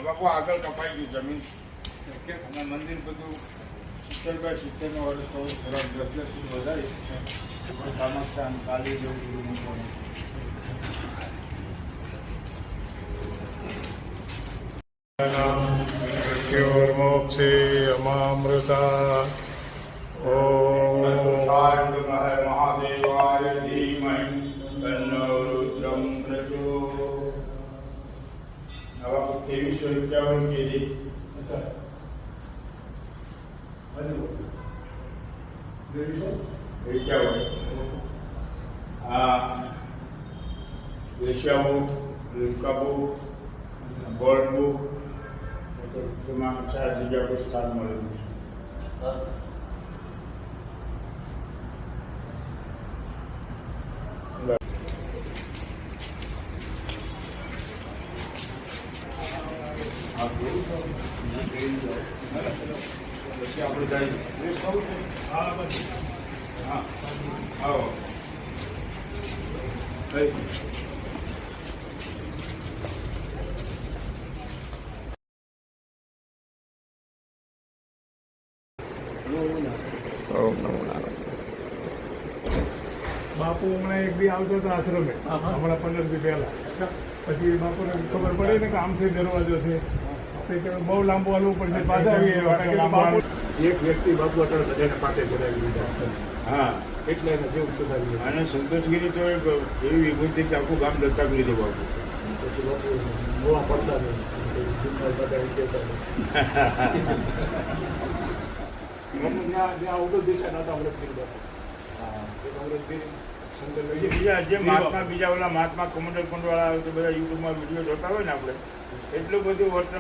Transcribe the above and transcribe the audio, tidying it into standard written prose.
બાપુ આગળ કપાઈ ગયું જમીન અને મંદિર બધું 70 બાય 70 વર્ષ તો થોડા 10 સુધી વધારી કામાખ્યા અને કાલી જેવું બધું મૂકવાનું. મોક્ષે અમામૃતા ઓમ મહાદેવાય ધીમહિ તન્નો રુદ્રમ પ્રચોદયાત. નવા 2351 KG Asia book, Limca book, gold book તેમાં 4 જગ્યા પર સ્થાન મળેલું છે. પછી આપણે જઈએ હા આવો બાપુ હમણાં એક દી આવતો હતો આશ્રમે હમણાં 15 દી પહેલા. પછી બાપુને ખબર પડી ને કે આમથી દરવાજો છે કે બહુ લાંબુ હાલવું પડશે. પાછા આવીએ એક વ્યક્તિ બાપુ અત્યારે બધાને પાટે ચડાવી દીધા. હા એટલે એને જેવું સુધારી અને સંતોષગીરી તો એક એવી વિભૂતિ કે આખું ગામ દત્તક લીધું બાપુ. પછી બાપુ નવા પડતા નહીં બધા કહેતા જ્યાં આવતો દિશા નતા અમૃતગીરી બાપુ. અમૃતગીરી બીજા જે મહાત્મા બીજા ઓલા મહાત્મા કમંડલ કુંડવાળા આવે તો બધા યુટ્યુબમાં વિડીયો જોતા હોય ને આપણે એટલું બધું વર્તન